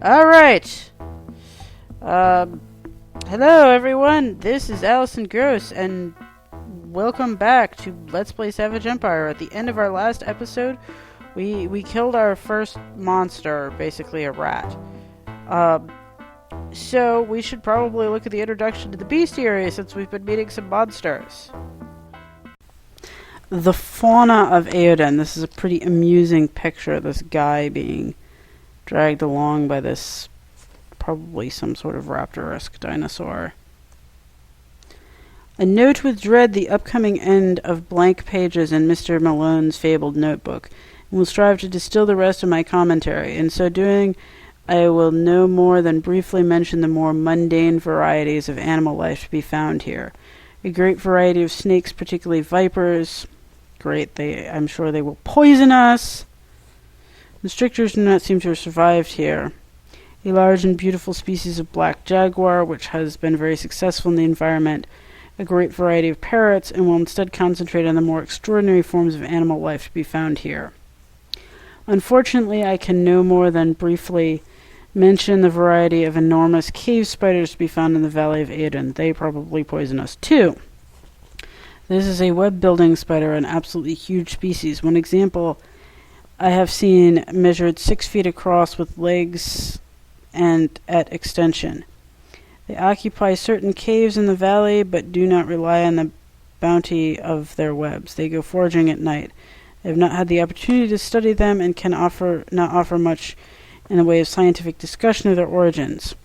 Alright. Hello everyone, this is Allison Gross, and welcome back to Let's Play Savage Empire. At the end of our last episode, we killed our first monster, basically a rat. So we should probably look at the introduction to the Bestiary, since we've been meeting some monsters. The fauna of Aoden. This is a pretty amusing picture of this guy being dragged along by this, probably some sort of raptor-esque dinosaur. I note with dread the upcoming end of blank pages in Mr. Malone's fabled notebook, and will strive to distill the rest of my commentary. In so doing, I will no more than briefly mention the more mundane varieties of animal life to be found here. A great variety of snakes, particularly vipers. Great, I'm sure they will poison us. The strictures do not seem to have survived here. A large and beautiful species of black jaguar, which has been very successful in the environment. A great variety of parrots, and will instead concentrate on the more extraordinary forms of animal life to be found here. Unfortunately, I can no more than briefly mention the variety of enormous cave spiders to be found in the Valley of Aoden. They probably poison us too. This is a web-building spider, an absolutely huge species. One example I have seen measured 6 feet across with legs and at extension. They occupy certain caves in the valley, but do not rely on the bounty of their webs. They go foraging at night. I have not had the opportunity to study them and can not offer much in the way of scientific discussion of their origins.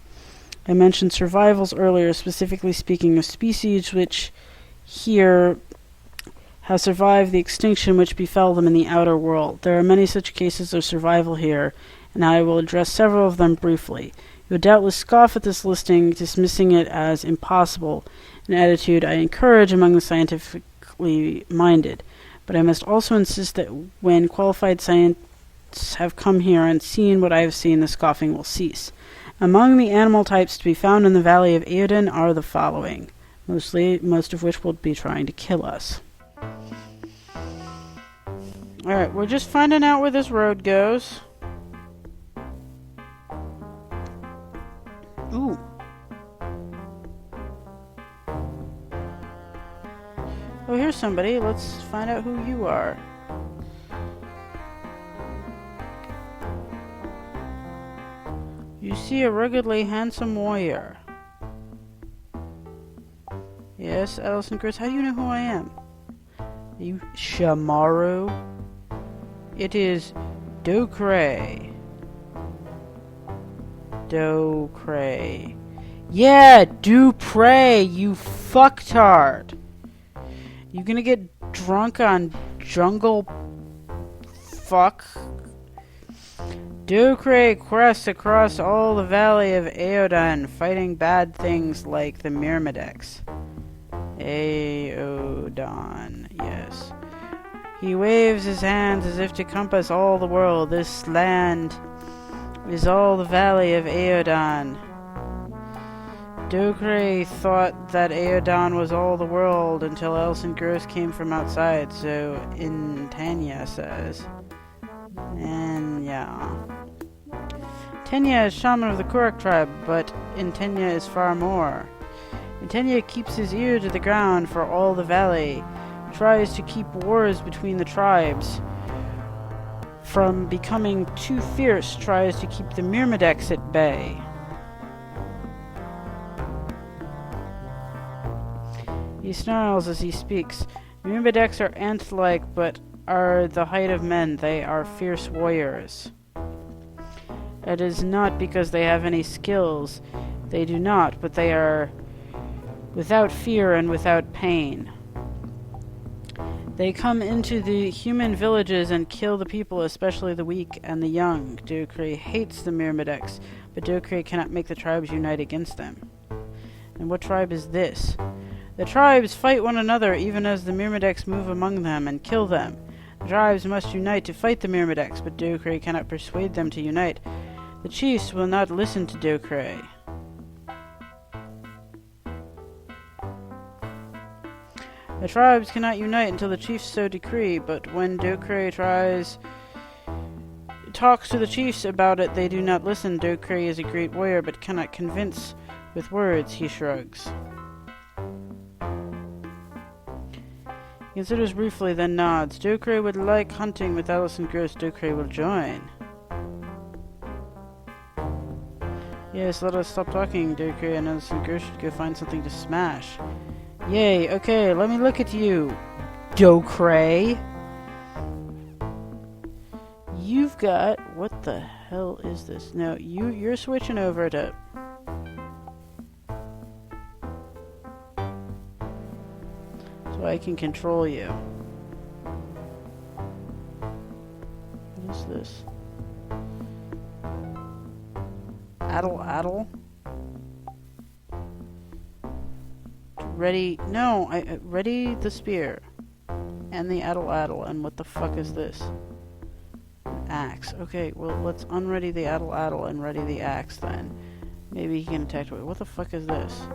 I mentioned survivals earlier, specifically speaking of species which here have survived the extinction which befell them in the outer world. There are many such cases of survival here, and I will address several of them briefly. You would doubtless scoff at this listing, dismissing it as impossible, an attitude I encourage among the scientifically minded. But I must also insist that when qualified scientists have come here and seen what I have seen, the scoffing will cease. Among the animal types to be found in the Valley of Aoden are the following, most of which will be trying to kill us. Alright, we're just finding out where this road goes. Ooh. Oh, here's somebody. Let's find out who you are. You see a ruggedly handsome warrior. Yes, Allison Chris, how do you know who I am? You Shamaru? It is Docray. Docray. Yeah, Dupray, you fucktard. You gonna get drunk on jungle fuck? Docray quests across all the Valley of Aoden, fighting bad things like the Myrmidex. Aoden, yes. He waves his hands as if to compass all the world. This land is all the Valley of Aoden. Docray thought that Aoden was all the world until Elson Gross came from outside, so Intanya says. And yeah. Intanya is shaman of the Kurok tribe, but Intanya is far more. Intanya keeps his ear to the ground for all the valley, tries to keep wars between the tribes from becoming too fierce, tries to keep the Myrmidex at bay. He snarls as he speaks. Myrmidex are ant-like, but are the height of men. They are fierce warriors. It is not because they have any skills. They do not, but they are without fear and without pain. They come into the human villages and kill the people, especially the weak and the young. Docray hates the Myrmidex, but Docray cannot make the tribes unite against them. And what tribe is this? The tribes fight one another even as the Myrmidex move among them and kill them. The tribes must unite to fight the Myrmidex, but Docray cannot persuade them to unite. The chiefs will not listen to Docray. The tribes cannot unite until the chiefs so decree, but when Docray tries talks to the chiefs about it, they do not listen. Docray is a great warrior, but cannot convince with words, he shrugs. He considers briefly, then nods. Docray would like hunting with Allison Gross. Docray will join. Yes, let us stop talking. Docray and Allison Gross should go find something to smash. Yay, okay, let me look at you, Docray. You've got... What the hell is this? No, you're switching over to... So I can control you. What is this? Addle? Ready... No, ready the spear. And the addle. And what the fuck is this? Axe. Okay, well, let's unready the addle and ready the axe then. Maybe he can attack. What the fuck is this?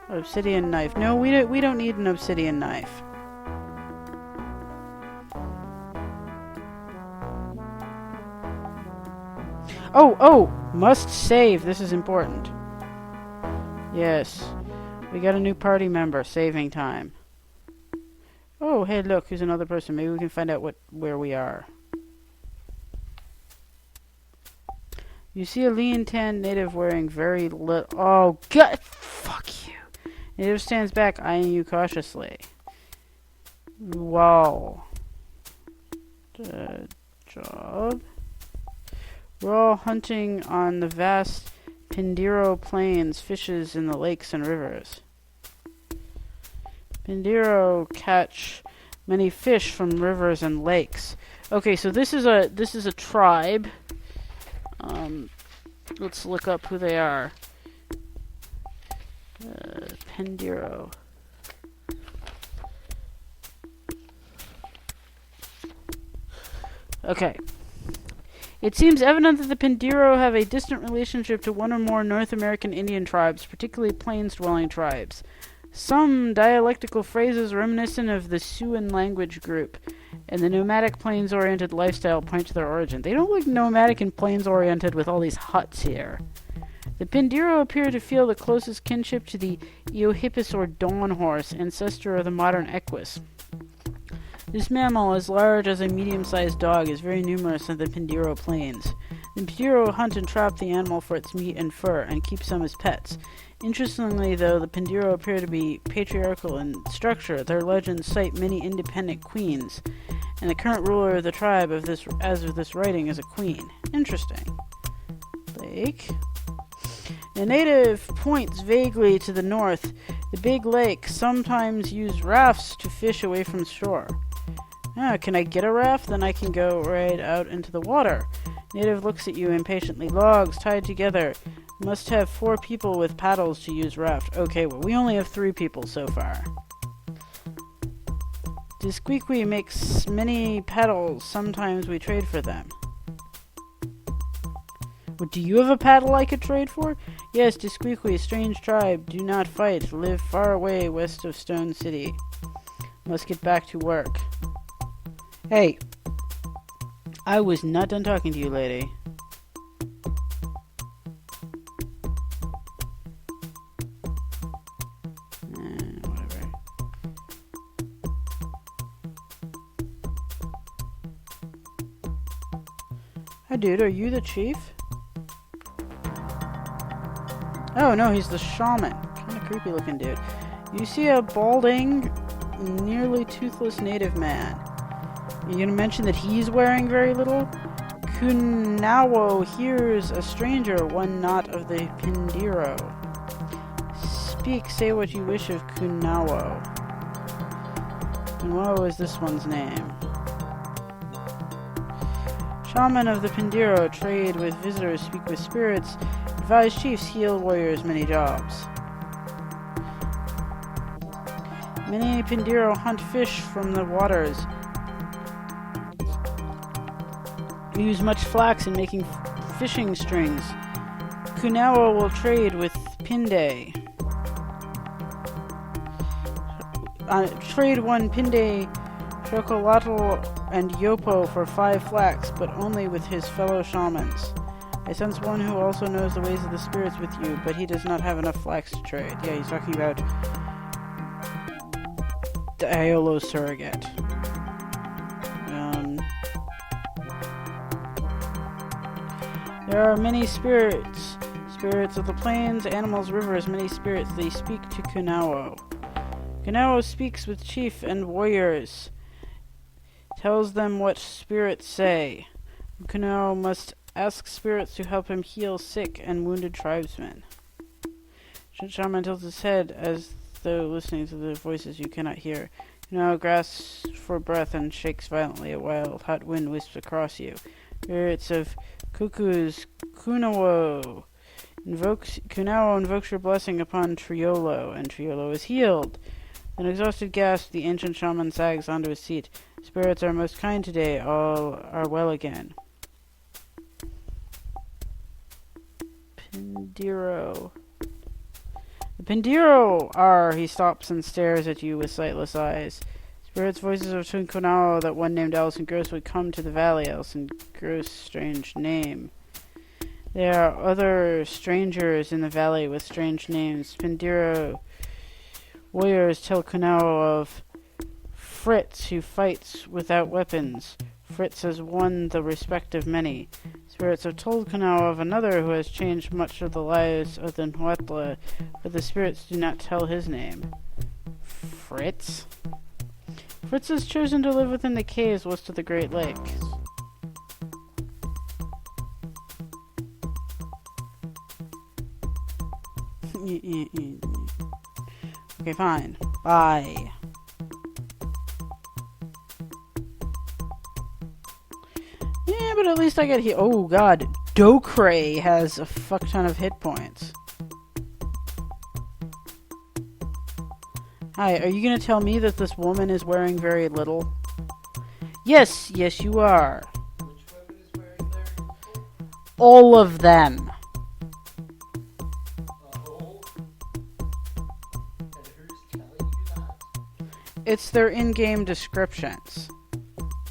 Obsidian knife. No, we don't need an obsidian knife. Oh! Must save. This is important. Yes. We got a new party member. Saving time. Oh, hey, look, here's another person. Maybe we can find out where we are. You see a lean, tan native wearing very little... Oh, God! Fuck you! Native stands back, eyeing you cautiously. Wow. Good job. We're all hunting on the vast Pandeiro plains, fishes in the lakes and rivers. Pandeiro catch many fish from rivers and lakes. Okay, so this is a tribe. Let's look up who they are. Pandeiro. Okay. It seems evident that the Pandeiro have a distant relationship to one or more North American Indian tribes, particularly plains-dwelling tribes. Some dialectical phrases reminiscent of the Siouan language group and the nomadic plains-oriented lifestyle point to their origin. They don't look nomadic and plains-oriented with all these huts here. The Pandeiro appear to feel the closest kinship to the Eohippus or dawn horse, ancestor of the modern equus. This mammal, as large as a medium-sized dog, is very numerous in the Pandeiro plains. The Pandeiro hunt and trap the animal for its meat and fur, and keep some as pets. Interestingly, though, the Pandeiro appear to be patriarchal in structure. Their legends cite many independent queens, and the current ruler of the tribe as of this writing is a queen. Interesting. Lake. A native points vaguely to the north. The big lake sometimes use rafts to fish away from shore. Can I get a raft? Then I can go right out into the water. Native looks at you impatiently. Logs tied together. Must have 4 people with paddles to use raft. Okay, well, we only have 3 people so far. Disquiqui makes many paddles. Sometimes we trade for them. Well, do you have a paddle I could trade for? Yes, Disquiqui, strange tribe. Do not fight. Live far away west of Stone City. Must get back to work. Hey, I was not done talking to you, lady. Whatever. Hi, dude, are you the chief? Oh, no, he's the shaman. Kind of creepy looking dude. You see a balding, nearly toothless native man. Are you going to mention that he's wearing very little? Kunawo hears a stranger, one not of the Pandeiro. Speak, say what you wish of Kunawo. Kunawo is this one's name. Shaman of the Pandeiro, trade with visitors, speak with spirits, advise chiefs, heal warriors, many jobs. Many Pandeiro hunt fish from the waters. Use much flax in making fishing strings. Kunawa will trade with Pinde. Trade one Pinde chocolatl and Yopo for 5 flax, but only with his fellow shamans. I sense one who also knows the ways of the spirits with you, but he does not have enough flax to trade. Yeah, he's talking about the Aiolo surrogate. There are many spirits. Spirits of the plains, animals, rivers, many spirits. They speak to Kunao. Kunao speaks with chief and warriors. Tells them what spirits say. Kunao must ask spirits to help him heal sick and wounded tribesmen. Shaman tilts his head as though listening to the voices you cannot hear. Kunao grasps for breath and shakes violently. A wild, hot wind wisps across you. Spirits of Cuckoo's Kunao invokes your blessing upon Triolo, and Triolo is healed. An exhausted gasp, the ancient shaman sags onto his seat. Spirits are most kind today, all are well again. Pandeiro. The Pandeiro are, he stops and stares at you with sightless eyes. Spirits' voices of Tunkunao that one named Allison Gross would come to the valley. Allison Gross, strange name. There are other strangers in the valley with strange names. Pandeiro warriors tell Kunao of Fritz, who fights without weapons. Fritz has won the respect of many. Spirits have told Kunao of another who has changed much of the lives of the Huatla, but the spirits do not tell his name. Fritz? Fritz has chosen to live within the caves west of the Great Lakes. Okay, fine. Bye. Yeah, but at least I get here. Oh god, Docray has a fuck ton of hit points. Hi, are you gonna tell me that this woman is wearing very little? Yes, you are. Which woman is wearing very little? All of them. Oh. And who's telling you that? It's their in-game descriptions.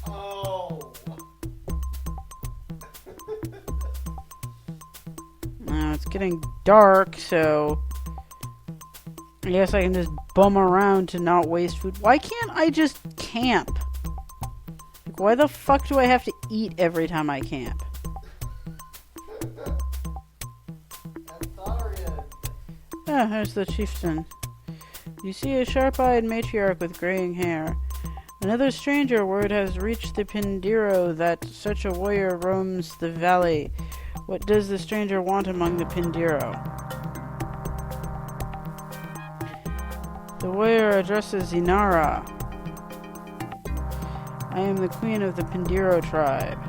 Oh. Now it's getting dark, so I guess I can just bum around to not waste food. Why can't I just camp? Like, why the fuck do I have to eat every time I camp? Ah, there's the chieftain. You see a sharp-eyed matriarch with graying hair. Another stranger, word has reached the Pandeiro that such a warrior roams the valley. What does the stranger want among the Pandeiro? The warrior addresses Inara. I am the queen of the Pandeiro tribe.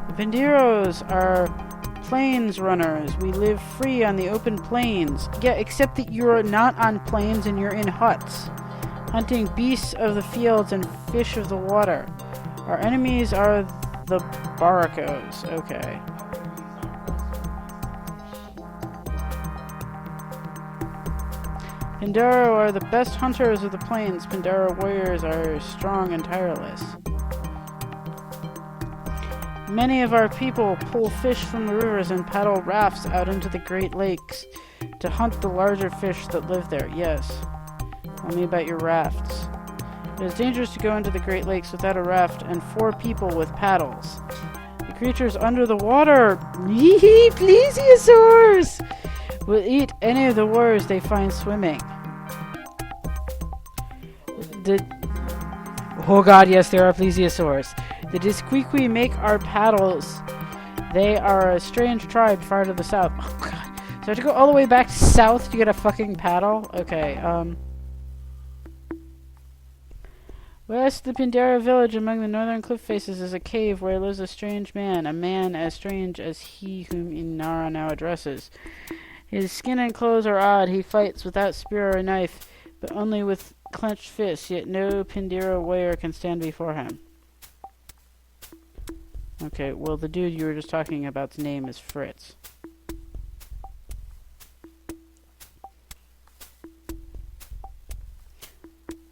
The Pandeiros are plains runners. We live free on the open plains. Yeah, except that you're not on plains and you're in huts, hunting beasts of the fields and fish of the water. Our enemies are the Baracos. Okay. Pandeiro are the best hunters of the plains. Pandeiro warriors are strong and tireless. Many of our people pull fish from the rivers and paddle rafts out into the Great Lakes to hunt the larger fish that live there. Yes. Tell me about your rafts. It is dangerous to go into the Great Lakes without a raft and 4 people with paddles. The creatures under the water, plesiosaurs, will eat any of the warriors they find swimming. Oh god, yes, there are plesiosaurs. The Disquiqui make our paddles. They are a strange tribe far to the south. Oh god. So I have to go all the way back south to get a fucking paddle? Okay, West of the Pandeiro village among the northern cliff faces is a cave where lives a strange man, a man as strange as he whom Inara now addresses. His skin and clothes are odd. He fights without spear or knife, but only with clenched fists, yet no Pandeiro warrior can stand before him. Okay, well, the dude you were just talking about's name is Fritz.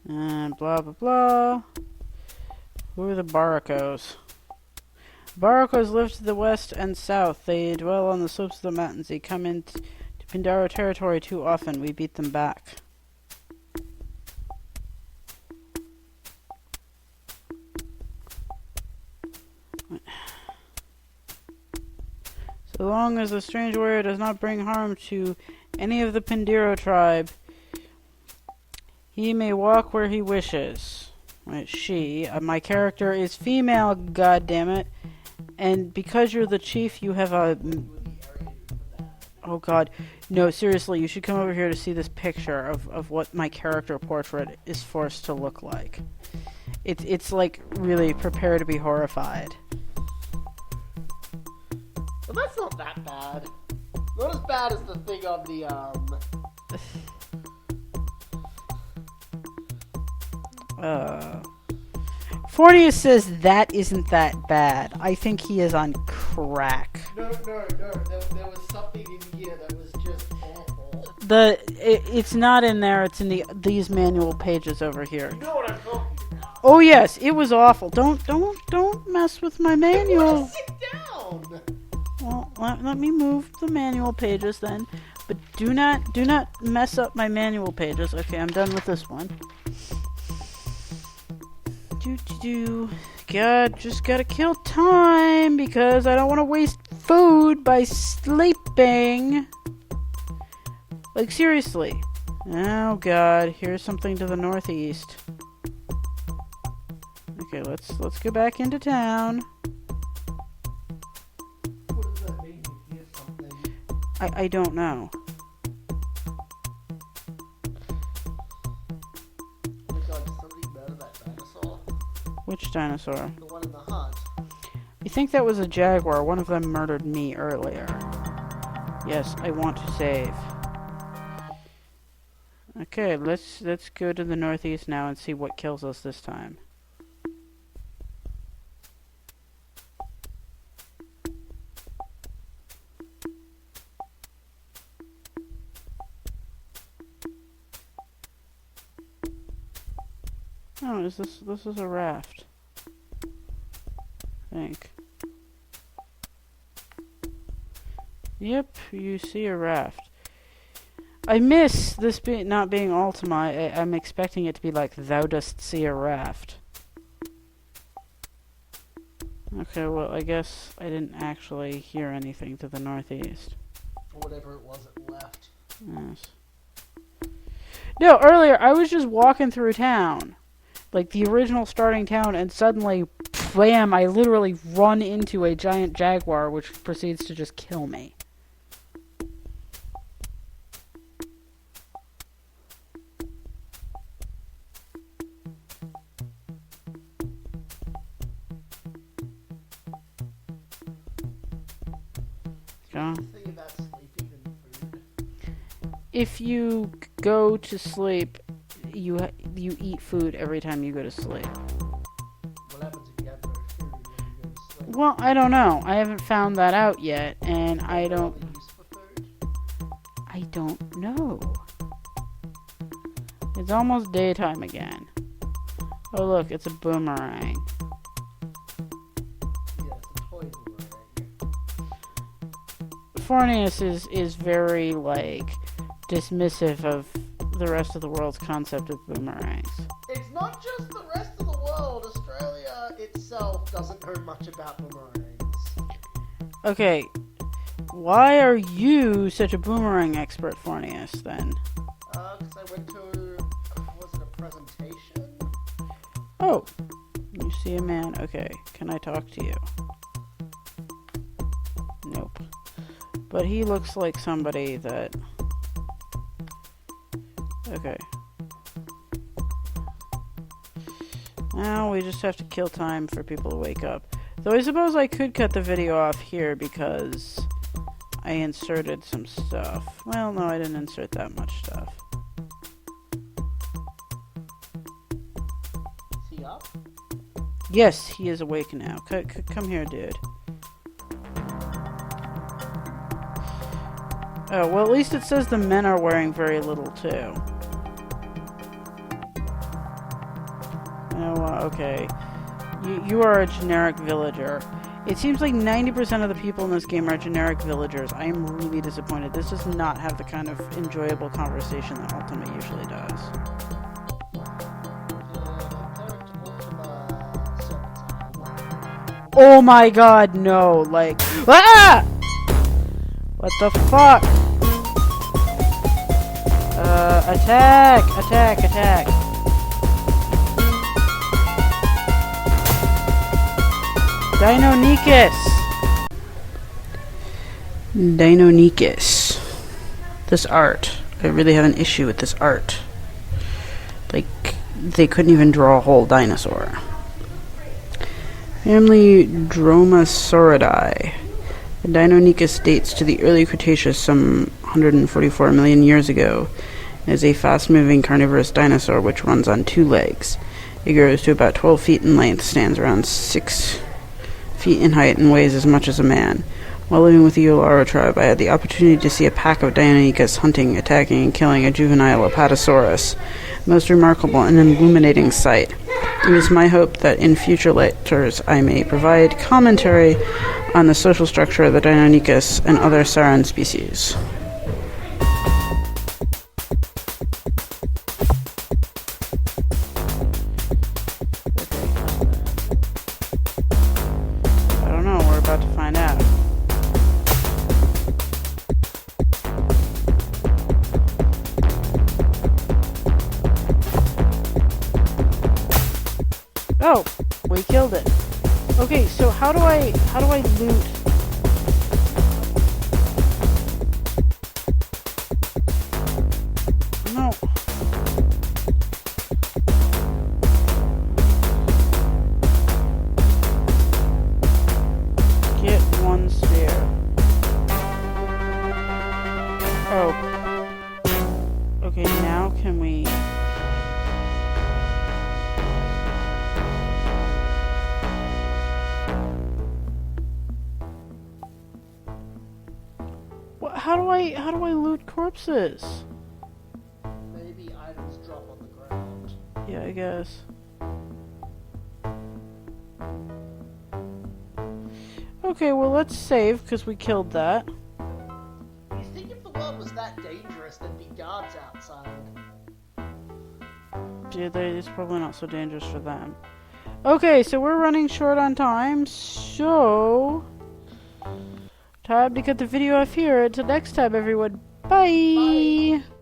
And blah, blah, blah. Who are the Baracos? Baracos live to the west and south. They dwell on the slopes of the mountains. They come into Pandeiro territory too often. We beat them back. So long as the strange warrior does not bring harm to any of the Pandeiro tribe, he may walk where he wishes. Right, she. My character is female, goddammit. And because you're the chief, you have a... Oh god. No, seriously, you should come over here to see this picture of what my character portrait is forced to look like. It's like, really, prepare to be horrified. Well, that's not that bad. Not as bad as the thing on the, Fornius says that isn't that bad. I think he is on crack. No. There was something in here that was just awful. It's not in there. It's in these manual pages over here. You know what I'm talking about. Oh yes, it was awful. Don't mess with my manual. Sit down. Well, let me move the manual pages then. But do not mess up my manual pages. Okay, I'm done with this one. God, just gotta kill time because I don't want to waste food by sleeping. Like, seriously. Oh god, here's something to the northeast. Okay, let's go back into town. What does that mean? Here's something. I don't know. Oh my god, did somebody murder that dinosaur? Which dinosaur? The one in the hut. You think that was a jaguar? One of them murdered me earlier. Yes, I want to save. Okay, let's go to the northeast now and see what kills us this time. Oh, this is a raft. I think. Yep, you see a raft. I miss this not being Ultima. I'm expecting it to be like, thou dost see a raft. Okay, well, I guess I didn't actually hear anything to the northeast. Or whatever it was it left. Yes. No, earlier, I was just walking through town. Like, the original starting town, and suddenly, bam, I literally run into a giant jaguar, which proceeds to just kill me. Thing about sleeping and food. If you go to sleep, you eat food every time you go to sleep. What happens if you have no food when you go to sleep? Well, I don't know. I haven't found that out yet, and I don't know. It's almost daytime again. Oh look, it's a boomerang. Yeah, it's a toy boomerang. Fornius is very, like, dismissive of the rest of the world's concept of boomerangs. It's not just the rest of the world. Australia itself doesn't know much about boomerangs. Okay, why are you such a boomerang expert, Fornius, then? Because I went to, was it a presentation? Oh, you see a man. Okay, can I talk to you? Nope. But he looks like somebody that... Okay. Now we just have to kill time for people to wake up. Though I suppose I could cut the video off here because I inserted some stuff. Well, no, I didn't insert that much stuff. Is he up? Yes, he is awake now. Come here, dude. Oh, well, at least it says the men are wearing very little, too. Oh, okay. You are a generic villager. It seems like 90% of the people in this game are generic villagers. I am really disappointed. This does not have the kind of enjoyable conversation that Ultima usually does. Oh my god, no. Like, ah! What the fuck? Attack! Attack! Attack! Deinonychus. This art. I really have an issue with this art. Like, they couldn't even draw a whole dinosaur. Family Dromaeosauridae. The Deinonychus dates to the early Cretaceous, some 144 million years ago, and is a fast-moving carnivorous dinosaur which runs on 2 legs. It grows to about 12 feet in length, stands around 6 feet in height, and weighs as much as a man. While living with the Yolaro tribe, I had the opportunity to see a pack of Deinonychus hunting, attacking, and killing a juvenile Apatosaurus. Most remarkable and illuminating sight. It is my hope that in future lectures I may provide commentary on the social structure of the Deinonychus and other sauron species. I don't know, we're about to find out. Oh, we killed it. Okay, so how do I loot? No. Get 1 spare. Oh. Okay, now can we... How do I loot corpses? Maybe items drop on the ground. Yeah, I guess. Okay, well let's save because we killed that. You think if the world was that dangerous, there'd be guards outside? Yeah, it's probably not so dangerous for them. Okay, so we're running short on time, so... time to cut the video off here. Until next time, everyone. Bye! Bye.